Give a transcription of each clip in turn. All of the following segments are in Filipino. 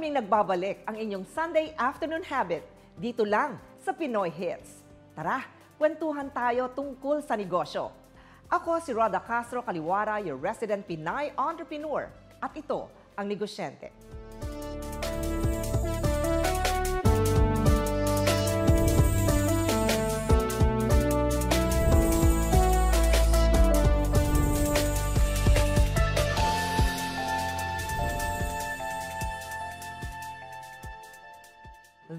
Nagbabalik ang inyong Sunday afternoon habit dito lang sa Pinoy Hits. Tara, kwentuhan tayo tungkol sa negosyo. Ako si Roda Castro Kaliwara, your resident Pinay entrepreneur. At ito ang Negosyente.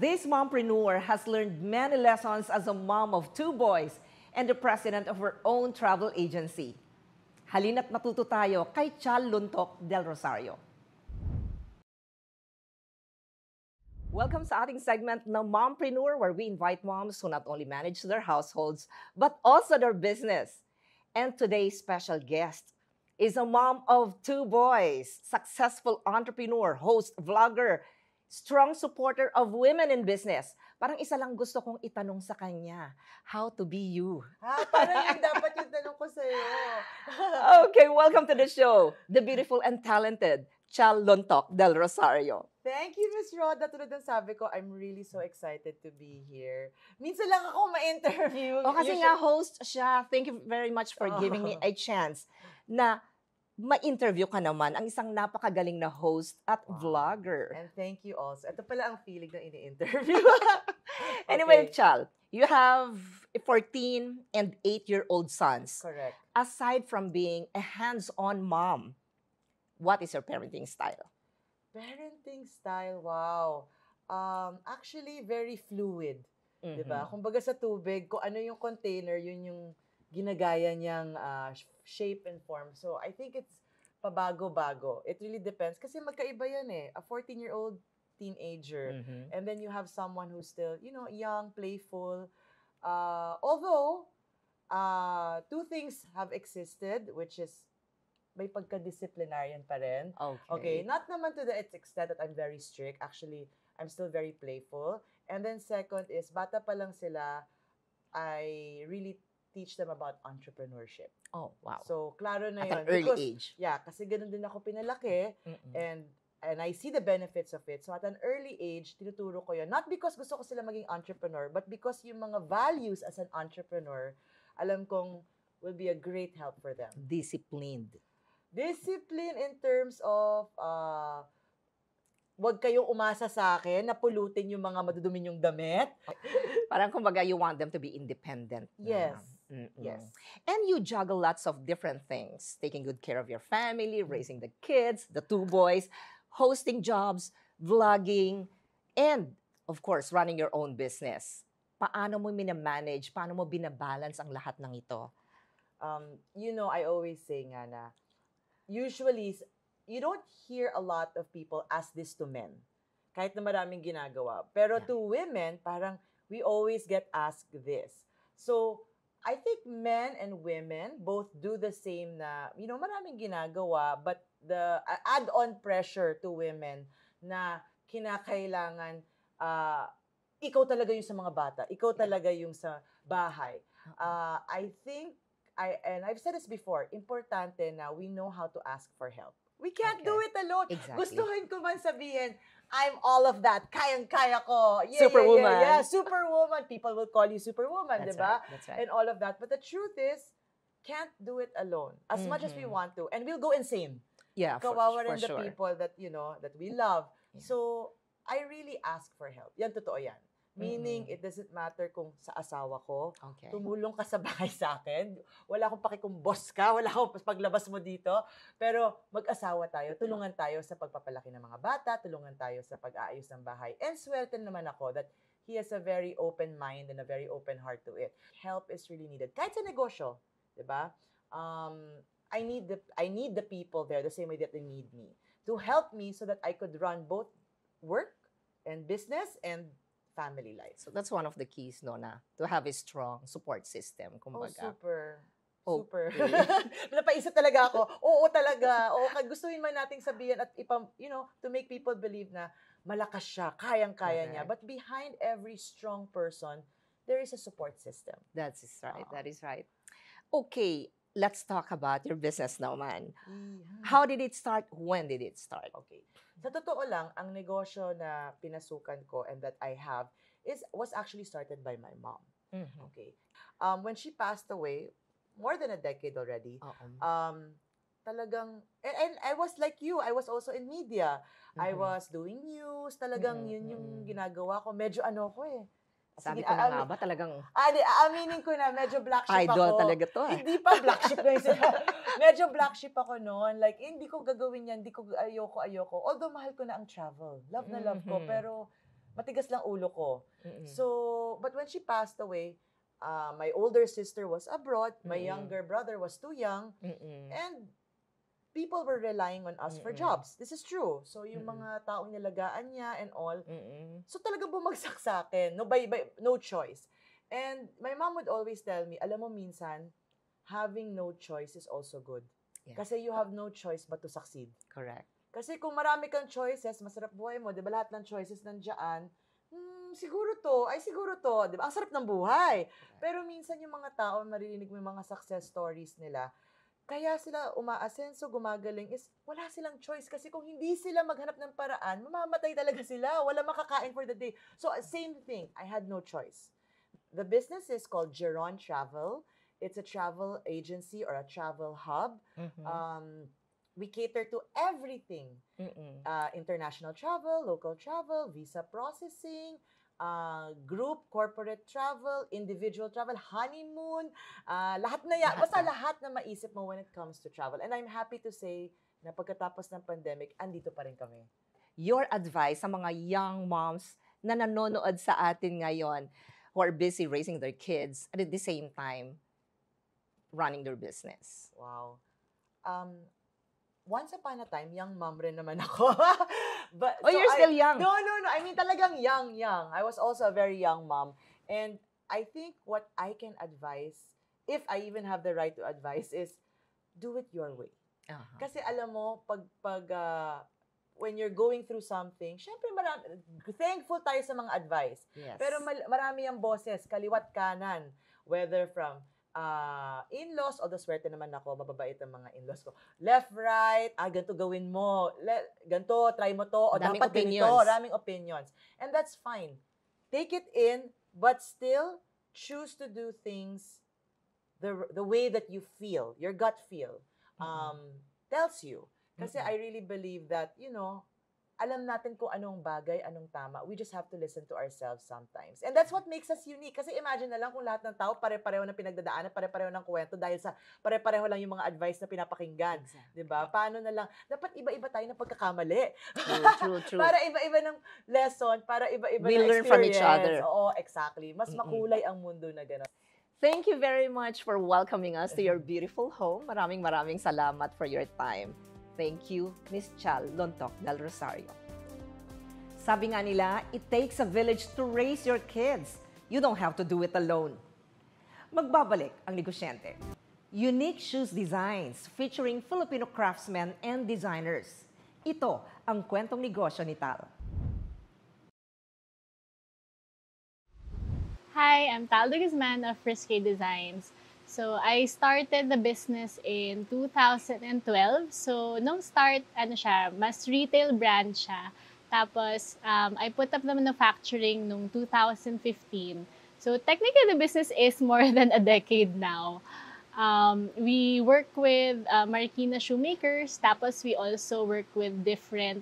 This mompreneur has learned many lessons as a mom of 2 boys and the president of her own travel agency. Halina't matuto tayo kay Chal Luntok del Rosario. Welcome sa ating segment na Mompreneur, where we invite moms who not only manage their households but also their business. And today's special guest is a mom of 2 boys, successful entrepreneur, host, vlogger, strong supporter of women in business. Parang isa lang gusto kong itanong sa kanya, how to be you. Parang yun dapat yung tanong ko sa'yo. Okay, welcome to the show, the beautiful and talented Chal Luntok del Rosario. Thank you, Miss Roda. Tulad ng sabi ko, I'm really so excited to be here. Minsan lang ako ma-interview. Kasi nga host siya. Thank you very much for giving me a chance na ma-interview ka naman, ang isang napakagaling na host at vlogger. And thank you also. Ito pala ang feeling na ini-interview. Anyway, Chal, you have 14 and 8-year-old sons. Correct. Aside from being a hands-on mom, what is your parenting style? Parenting style, wow. Actually, very fluid. Diba? Kumbaga sa tubig, kung ano yung container, yun yung ginagaya niyang shape and form. So, I think it's pabago-bago. It really depends. Kasi magkaiba yan eh. A 14-year-old teenager. And then you have someone who's still, young, playful. Although, 2 things have existed, which is may pagka-disciplinarian pa rin. Okay. Not naman to the extent that I'm very strict. Actually, I'm still very playful. And then second is, bata pa lang sila, I really teach them about entrepreneurship. Oh, wow. So, klaro na At yun. an early age. Yeah, kasi ganun din ako pinalaki. And I see the benefits of it. So, at an early age, tinuturo ko yun. Not because gusto ko sila maging entrepreneur, but because yung mga values as an entrepreneur, alam kong will be a great help for them. Disciplined. Discipline in terms of wag kayong umasa sa akin na pulutin yung mga madudumin yung damit. Parang kumbaga, you want them to be independent. Yes. Yes. And you juggle lots of different things. Taking good care of your family, raising the kids, the 2 boys, hosting jobs, vlogging, and, of course, running your own business. Paano mo minamanage? Paano mo binabalance ang lahat ng ito? I always say nga na, usually, you don't hear a lot of people ask this to men. Kahit na maraming ginagawa. Pero to women, parang we always get asked this. So, I think men and women both do the same na, maraming ginagawa, but the add-on pressure to women na kinakailangan, ikaw talaga yung sa mga bata, ikaw talaga yung sa bahay. I think, and I've said this before, importante na we know how to ask for help. We can't do it alone. Exactly. Gustuhin ko man sabihin, I'm all of that. Kayang-kaya ko. Superwoman. Yeah. Superwoman. People will call you superwoman, That's diba? right. That's right. And all of that. But the truth is, can't do it alone. As much as we want to. And we'll go insane. Yeah, Kawawa for rin the sure. people that, that we love. Yeah. So, I really ask for help. Yan, totoo yan. Meaning, it doesn't matter kung sa asawa ko, tumulong ka sa bahay sa akin. Wala akong paki kung boss ka, wala akong paglabas mo dito. Pero mag-asawa tayo, tulungan tayo sa pagpapalaki ng mga bata, tulungan tayo sa pag-aayos ng bahay. And swerte naman ako that he has a very open mind and a very open heart to it. Help is really needed. Kahit sa negosyo, di ba? I need the people there the same way that they need me. To help me so that I could run both work and business and family life. So that's one of the keys, na to have a strong support system, kumbaga. Super. Okay. Napaisip talaga ako. Oo talaga. Gustuhin man nating sabihin at to make people believe na malakas siya, kayang-kaya niya. But behind every strong person, there is a support system. That is right. That is right. Okay, let's talk about your business now, man. Yeah. How did it start? When did it start? Okay. Sa totoo lang, ang negosyo na pinasukan ko and that I have was actually started by my mom. Mhm. Okay. When she passed away, more than a decade already, Oo. talagang, and I was like you, I was also in media. I Mhm. was doing news, talagang Mm, yun yung mm. ginagawa ko. Medyo ano ko eh. Sabi Sige, ko na nga ba talagang aaminin ko na, medyo black sheep idol ako. talaga 'to, Hindi pa black sheep na yung medyo black sheep ako noon. Like, hindi ko gagawin yan, hindi ko, ayoko. Although, mahal ko na ang travel. Love na love ko, Mhm. pero matigas lang ulo ko. Mm. So, but when she passed away, my older sister was abroad, my Mm. younger brother was too young, Mm. and people were relying on us for Mm. jobs. This is true. So, yung Mm. mga taong nilagaan niya and all, Mm. so talagang bumagsak sa akin. No, no choice. And my mom would always tell me, alam mo minsan, having no choice is also good. Yeah. Kasi you have no choice but to succeed. Correct. Kasi kung marami kang choices, masarap buhay mo, di ba lahat ng choices nandiyan, siguro to, di ba? Ang sarap ng buhay. Pero minsan yung mga tao, maririnig mo yung mga success stories nila, kaya sila umaasenso, gumagaling is wala silang choice kasi kung hindi sila maghanap ng paraan, mamamatay talaga sila. Wala makakain for the day. So, same thing. I had no choice. The business is called Geron Travel. It's a travel agency or a travel hub. Mhm. We cater to everything. Mm. International travel, local travel, visa processing, group, corporate travel, individual travel, honeymoon, lahat na yan. Lahat Basta na. lahat na maisip mo when it comes to travel. And I'm happy to say na pagkatapos ng pandemic, andito pa rin kami. Your advice sa mga young moms na nanonood sa atin ngayon who are busy raising their kids and at the same time running their business. Wow. Once upon a time, young mom rin naman ako. But, Oh, you're still young. No. I mean, talagang young. I was also a very young mom. And I think what I can advise, if I even have the right to advise, is do it your way. Uh-huh. Kasi alam mo, when you're going through something, syempre thankful tayo sa mga advice. Yes. Pero marami ang boses, kaliwat kanan, whether from in-laws, although swerte naman ako, mababait ang mga in-laws ko. Left, right, ganito gawin mo, ganito, try mo to, o Daming dapat ganito, opinions. raming opinions. And that's fine. Take it in, but still choose to do things the way that you feel, your gut feel, tells you. Kasi I really believe that, alam natin kung anong bagay, anong tama. We just have to listen to ourselves sometimes. And that's what makes us unique. Kasi imagine na lang kung lahat ng tao pare-pareho ng pinagdadaanan, pare-pareho ng kwento dahil sa pare-pareho lang yung mga advice na pinapakinggan. Exactly. Diba? Paano na lang? Dapat iba-iba tayo ng pagkakamali. True. Para iba-iba ng lesson, para iba-iba We ng learn from each experience. other. Oo, exactly. Mas makulay ang mundo na gano'n. Thank you very much for welcoming us to your beautiful home. Maraming salamat for your time. Thank you, Miss Chal Lontok del Rosario. Sabi nga nila, it takes a village to raise your kids. You don't have to do it alone. Magbabalik ang negosyante. Unique shoes designs featuring Filipino craftsmen and designers. Ito ang kwentong negosyo ni Tal. Hi, I'm Taldo Guzman of Frisky Designs. So, I started the business in 2012. So, nung start, mas retail brand siya. Tapos, I put up the manufacturing nung 2015. So, technically, the business is more than a decade now. We work with Marikina shoemakers. Tapos, we also work with different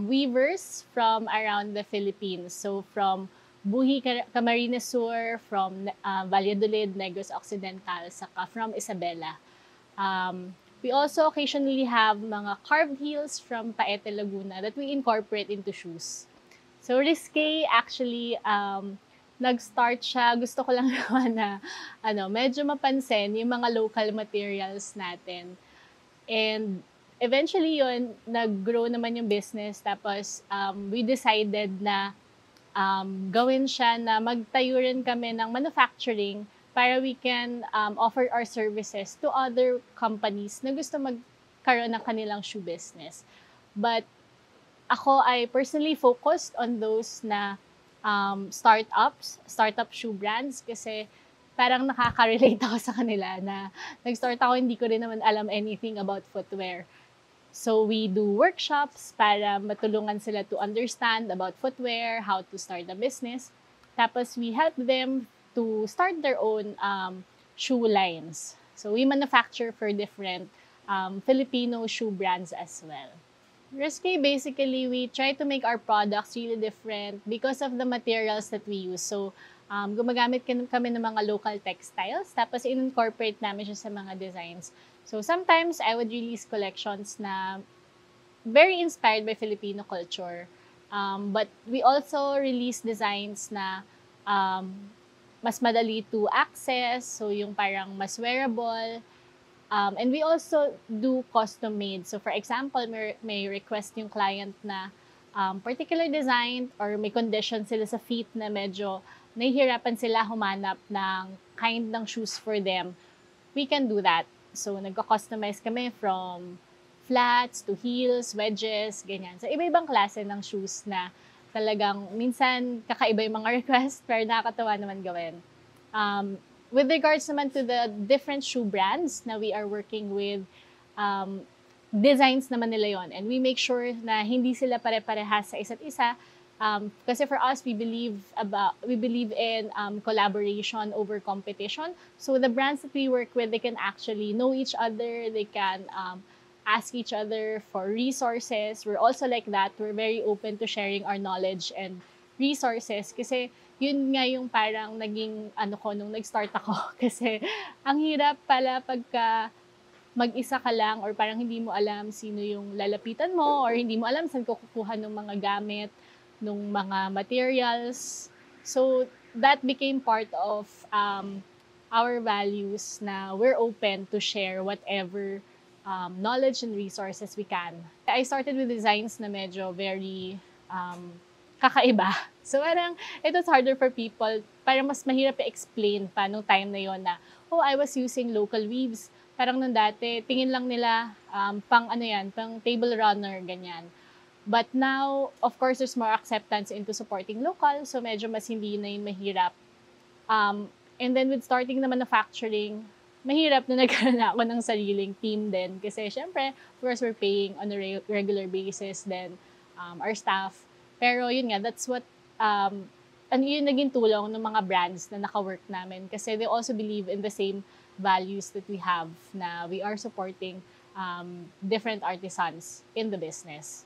weavers from around the Philippines. So, from Buhi, Camarines Sur, from Valladolid, Negros Occidental, saka from Isabela. We also occasionally have mga carved heels from Paete, Laguna that we incorporate into shoes. So Risque, actually, nag-start siya, gusto ko lang naman na medyo mapansin yung mga local materials natin. And eventually yun, nag-grow naman yung business. Tapos we decided na gawin siya na magtayo rin kami ng manufacturing para we can offer our services to other companies na gusto magkaroon ng kanilang shoe business. But ako ay personally focused on those na startup shoe brands kasi parang nakaka-relate ako sa kanila na nag-start ako, hindi ko rin naman alam anything about footwear. So we do workshops para matulungan sila to understand about footwear, how to start a business. Tapos we help them to start their own shoe lines. So we manufacture for different Filipino shoe brands as well. Risque, basically, we try to make our products really different because of the materials that we use. So, gumagamit kami ng mga local textiles, tapos in-incorporate namin siya sa mga designs. So, sometimes I would release collections na very inspired by Filipino culture. But we also release designs na mas madali to access, so yung parang mas wearable. And we also do custom made. So for example, may request yung client na particular design or may condition sila sa feet na medyo nahihirapan sila humanap ng kind ng shoes for them. We can do that. So nagko-customize kami from flats to heels, wedges, ganyan. So iba-ibang klase ng shoes na talagang minsan kakaiba yung mga request pero nakakatawa naman gawin. With regards naman to the different shoe brands na we are working with, designs naman nila yon, and we make sure na hindi sila pare-parehas sa isa't isa. Kasi for us, we believe in collaboration over competition. So the brands that we work with, they can actually know each other. They can ask each other for resources. We're also like that. We're very open to sharing our knowledge and resources kasi yun nga yung parang naging nung nag-start ako kasi ang hirap pala pagka mag-isa ka lang or parang hindi mo alam sino yung lalapitan mo or hindi mo alam saan kukuha ng mga gamit, ng mga materials. So that became part of our values na we're open to share whatever knowledge and resources we can. I started with designs na medyo very kakaiba. So parang it was harder for people, parang mas mahirap i-explain pa nung time na yon na, I was using local weaves. Parang nung dati, tingin lang nila pang table runner, ganyan. But now, of course, there's more acceptance into supporting local, so medyo mas hindi na yun mahirap. And then with starting na manufacturing, mahirap na nagkaroon ako ng sariling team din. Kasi syempre, of course, we're paying on a regular basis then our staff. Pero yun nga, that's what, yun naging tulong ng mga brands na naka-work namin. Kasi they also believe in the same values that we have na we are supporting different artisans in the business.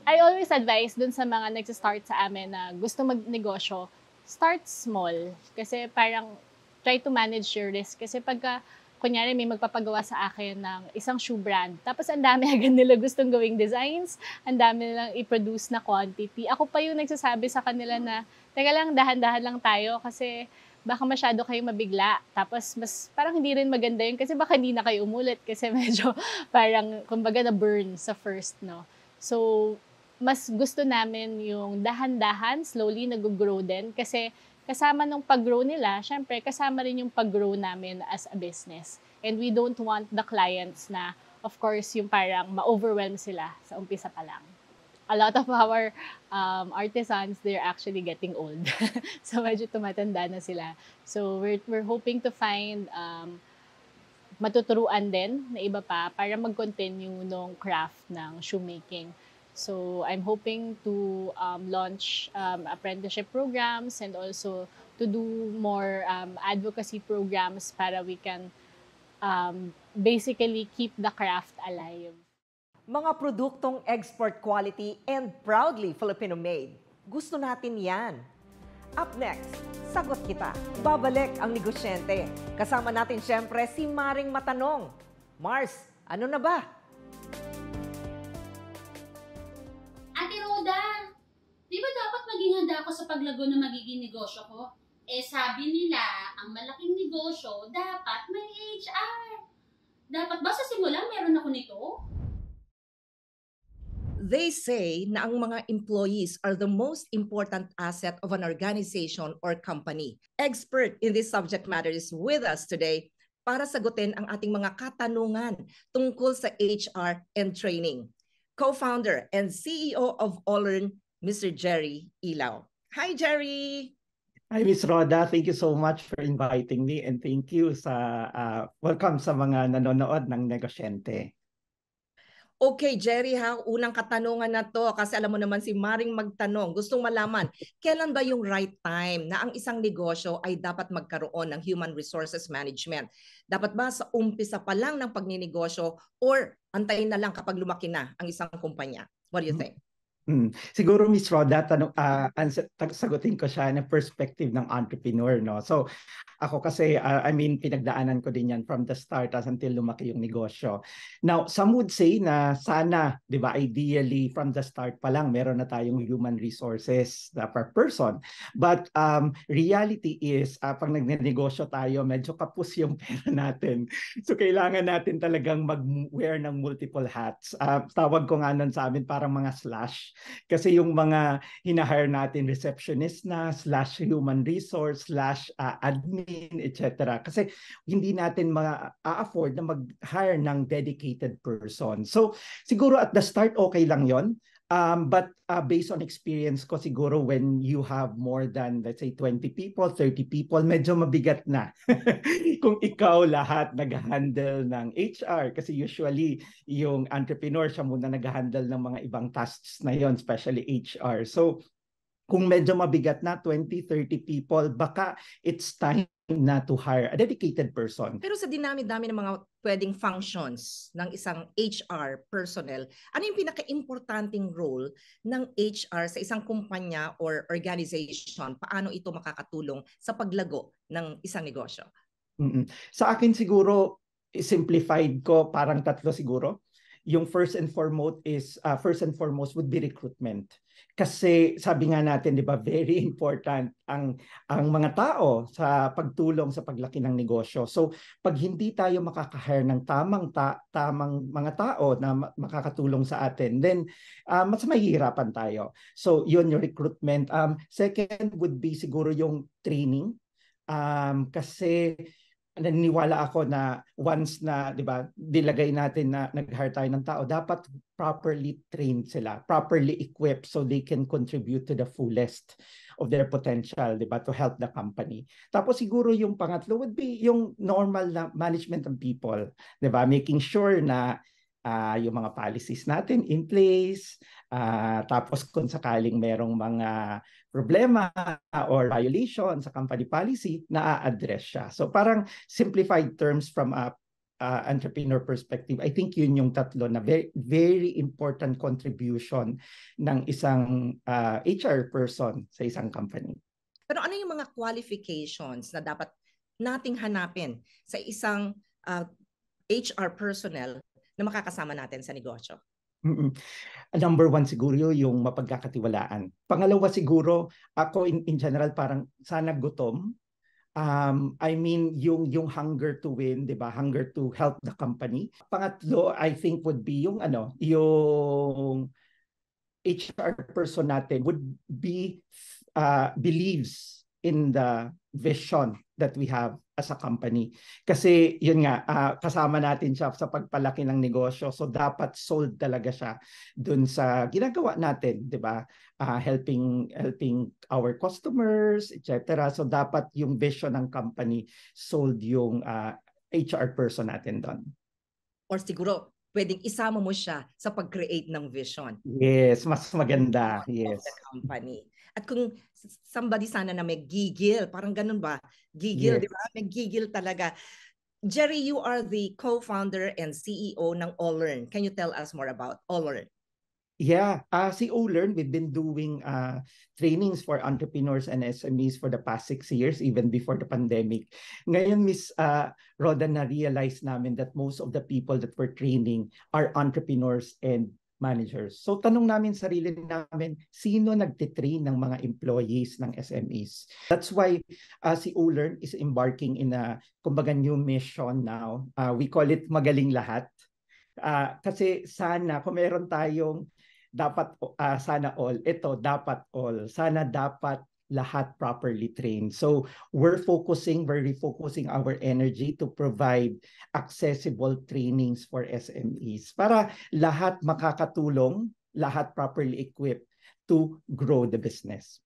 I always advise dun sa mga nagsistart sa amin na gusto magnegosyo, start small. Kasi parang try to manage your risk. Kasi pagka, kunyari may magpapagawa sa akin ng isang shoe brand, tapos ang dami agad nila gustong gawing designs, ang dami nilang i-produce na quantity. Ako pa yung nagsasabi sa kanila na, teka lang, dahan-dahan lang tayo kasi baka masyado kayo mabigla. Tapos mas parang hindi rin maganda yun kasi baka hindi na kayo umulit kasi medyo parang kumbaga na burn sa first, no? So, mas gusto namin yung dahan-dahan, slowly nag-grow din kasi kasama nung pag-grow nila, syempre kasama rin yung pag-grow namin as a business. And we don't want the clients na, of course, yung parang ma-overwhelm sila sa umpisa pa lang. A lot of our artisans, they're actually getting old. So medyo tumatanda na sila. So we're hoping to find matuturuan din na iba pa para mag-continue nung craft ng shoemaking. So I'm hoping to launch apprenticeship programs and also to do more advocacy programs para we can basically keep the craft alive. Mga produktong export quality and proudly Filipino-made. Gusto natin yan. Up next, sagot kita. Babalik ang negosyente. Kasama natin siyempre si Maring Matanong. Mars, ano na ba? Ate Roda, di ba dapat maging handa ako sa paglago na magiging negosyo ko? Sabi nila, ang malaking negosyo, dapat may HR. Dapat ba sa simula meron ako nito? They say na ang mga employees are the most important asset of an organization or company. Expert in this subject matter is with us today para sagutin ang ating mga katanungan tungkol sa HR and training. Co-founder and CEO of Allern, Mr. Jerry Ilaw. Hi, Jerry! Hi, Ms. Roda. Thank you so much for inviting me and thank you sa welcome sa mga nanonood ng Negosyente. Okay, Jerry ha, unang katanungan na to kasi alam mo naman si Maring magtanong. Gustong malaman, kailan ba yung right time na ang isang negosyo ay dapat magkaroon ng human resources management? Dapat ba sa umpisa pa lang ng pagninegosyo or antayin na lang kapag lumaki na ang isang kumpanya? What do you think? Siguro Miss Roda, sagutin ko siya na perspective ng entrepreneur, no? So, ako kasi, pinagdaanan ko din yan from the start as until lumaki yung negosyo. Now, some would say na sana, di ba, ideally from the start pa lang, meron na tayong human resources per person. But reality is, pag nagnegosyo tayo, medyo kapos yung pera natin. So, kailangan natin talagang mag-wear ng multiple hats. Tawag ko nga nun sa amin parang mga slash. Kasi yung mga hinahire natin, receptionist na, /human resource, /admin, etc. Kasi hindi natin ma-afford na mag-hire ng dedicated person. So siguro at the start, okay lang yon. But based on experience ko, siguro when you have more than, let's say, 20 people, 30 people, medyo mabigat na. Kung ikaw lahat nag-handle ng HR, kasi usually yung entrepreneur siya muna nag-handle ng mga ibang tasks na yon, especially HR. So kung medyo mabigat na, 20, 30 people, baka it's time na to hire a dedicated person. Pero sa dinami-dami ng mga pwedeng functions ng isang HR personnel, ano yung pinaka-importanting role ng HR sa isang kumpanya or organization? Paano ito makakatulong sa paglago ng isang negosyo? Sa akin siguro, simplified ko, parang tatlo siguro. Yung first and foremost would be recruitment. Kasi sabi nga natin, di ba, very important ang mga tao sa pagtulong sa paglaki ng negosyo. So pag hindi tayo makaka-hire ng tamang mga tao na makakatulong sa atin, then mas mahihirapan tayo. So yun yung recruitment. Second would be siguro yung training. Kasi naniniwala ako na once na, di ba, dilagay natin na nag-hire tayo ng tao, dapat properly trained sila, properly equipped so they can contribute to the fullest of their potential, di ba, to help the company. Tapos siguro yung pangatlo would be yung normal na management of people, di ba, making sure na yung mga policies natin in place, tapos kung sakaling merong mga problema or violation sa company policy, na-address siya. So parang simplified terms from a entrepreneur perspective, I think yun yung tatlo na very, very important contribution ng isang HR person sa isang company. Pero ano yung mga qualifications na dapat nating hanapin sa isang HR personnel na makakasama natin sa negosyo? Number one siguro yung mapagkakatiwalaan. Pangalawa siguro, ako in general parang sana gutom. Yung hunger to win, 'di ba? Hunger to help the company. Pangatlo, I think would be yung yung HR person natin would be believes in the vision that we have as a company. Kasi yun nga, kasama natin siya sa pagpalaki ng negosyo. So dapat sold talaga siya dun sa ginagawa natin, di ba? Helping our customers, etc. So dapat yung vision ng company sold yung HR person natin doon. Or siguro, pwedeng isama mo siya sa pag-create ng vision. Yes, mas maganda. Yes. Of the company. At kung somebody sana na may gigil, parang ganun ba? Gigil, Yes. di ba? May gigil talaga. Jerry, you are the co-founder and CEO ng Alllearn. Can you tell us more about Alllearn? Yeah, si Alllearn, we've been doing trainings for entrepreneurs and SMEs for the past 6 years, even before the pandemic. Ngayon, Miss Roda, na-realize namin that most of the people that we're training are entrepreneurs and managers. So tanong namin sarili namin, sino nagtitrain ng mga employees ng SMEs? That's why si Alllearn is embarking in a, kumbaga, new mission now. We call it Magaling Lahat. Kasi sana, kung meron tayong dapat sana all, ito dapat all, sana dapat lahat properly trained. So we're refocusing our energy to provide accessible trainings for SMEs para lahat makakatulong, lahat properly equipped to grow the business.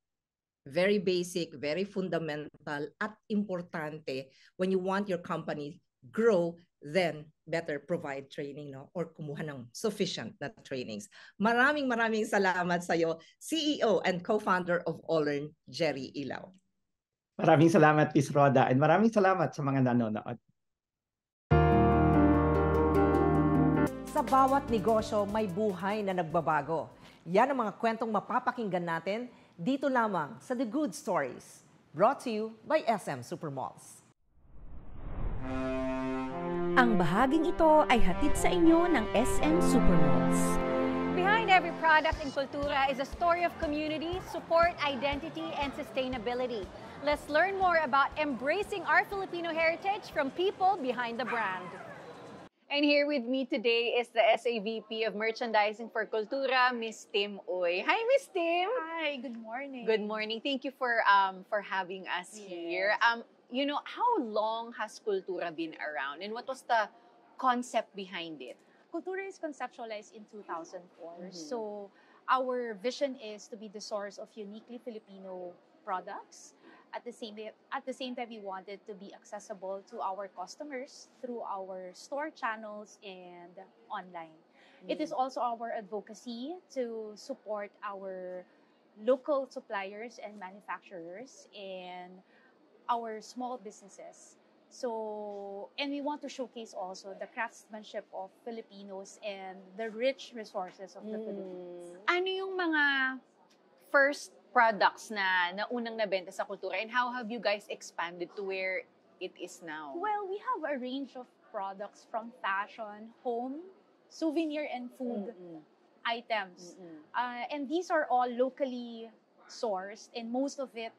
Very basic, very fundamental at importante when you want your company grow, then better provide training, no? Or kumuha ng sufficient na trainings. Maraming salamat sa iyo, CEO and co-founder of Allern, Jerry Ilaw. Maraming salamat, Miss Roda, and maraming salamat sa mga nanonood. Sa bawat negosyo, may buhay na nagbabago. Yan ang mga kwentong mapapakinggan natin dito lamang sa The Good Stories. Brought to you by SM Supermalls. Ang bahaging ito ay hatid sa inyo ng SM Supermalls. Behind every product in Kultura is a story of community, support, identity, and sustainability. Let's learn more about embracing our Filipino heritage from people behind the brand. And here with me today is the SAVP of Merchandising for Kultura, Miss Tim Uy. Hi, Miss Tim. Hi, good morning. Good morning. Thank you for having us here. You know, how long has Kultura been around and what was the concept behind it? Kultura is conceptualized in 2004. So our vision is to be the source of uniquely Filipino products. At the same time, we wanted to be accessible to our customers through our store channels and online. It is also our advocacy to support our local suppliers and manufacturers and our small businesses. So, and we want to showcase also the craftsmanship of Filipinos and the rich resources of the Philippines. Ano yung mga first products na unang nabenta sa Kultura and how have you guys expanded to where it is now? Well, we have a range of products from fashion, home, souvenir, and food items. And these are all locally sourced, and most of it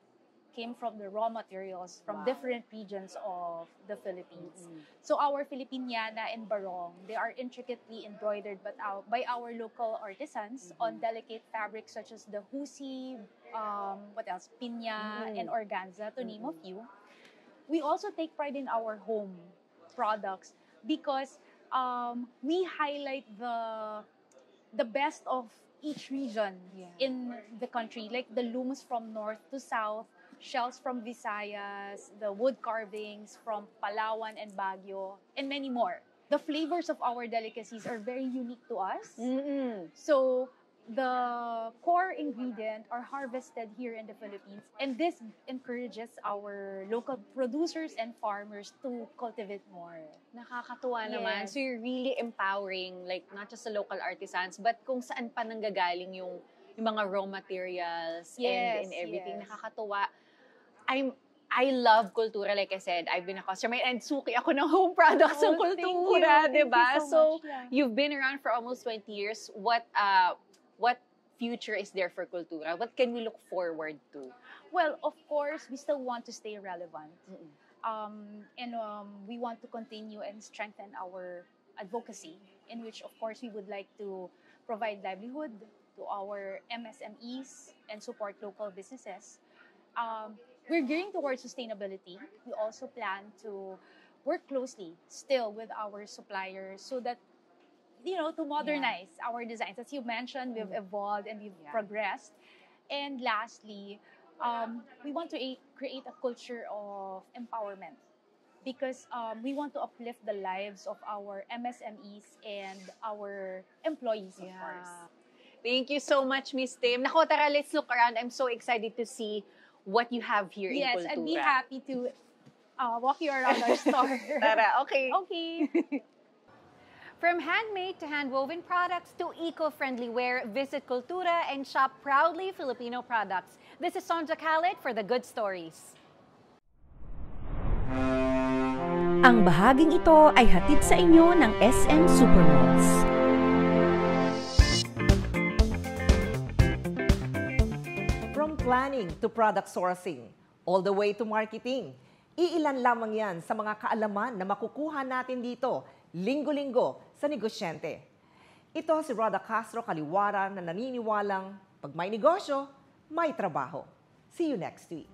came from the raw materials from different regions of the Philippines. So our Filipiniana and barong, they are intricately embroidered by our local artisans on delicate fabrics such as the husi, pinya, and organza, to name a few. We also take pride in our home products because we highlight the best of each region in the country, like the looms from north to south, shells from Visayas, the wood carvings from Palawan and Baguio, and many more. The flavors of our delicacies are very unique to us. So the core ingredient are harvested here in the Philippines, and this encourages our local producers and farmers to cultivate more. Nakakatuwa naman. So you're really empowering, like, not just the local artisans, but kung saan pa nanggagaling yung mga raw materials and everything. Nakakatuwa. I love Kultura, like I said. I've been a customer and suki ako ng home products ng Kultura, diba? So you've been around for almost 20 years. What future is there for Kultura? What can we look forward to? Well, of course, we still want to stay relevant. We want to continue and strengthen our advocacy, in which, of course, we would like to provide livelihood to our MSMEs and support local businesses. We're gearing towards sustainability. We also plan to work closely still with our suppliers so that, to modernize our designs. As you mentioned, we've evolved and we've progressed. And lastly, we want to create a culture of empowerment because we want to uplift the lives of our MSMEs and our employees, of course. Thank you so much, Miss Tim. Nako, tara, let's look around. I'm so excited to see what you have here in Kultura. Yes, I'd be happy to walk you around our store. Tara, okay. Okay. From handmade to hand-woven products to eco-friendly wear, visit Kultura and shop proudly Filipino products. This is Sonja Khalid for The Good Stories. Ang bahaging ito ay hatid sa inyo ng SM Supermalls. From planning to product sourcing, all the way to marketing, iilan lamang yan sa mga kaalaman na makukuha natin dito linggo-linggo sa Negosyente. Ito si Roda Castro Kaliwara na naniniwalang pag may negosyo, may trabaho. See you next week.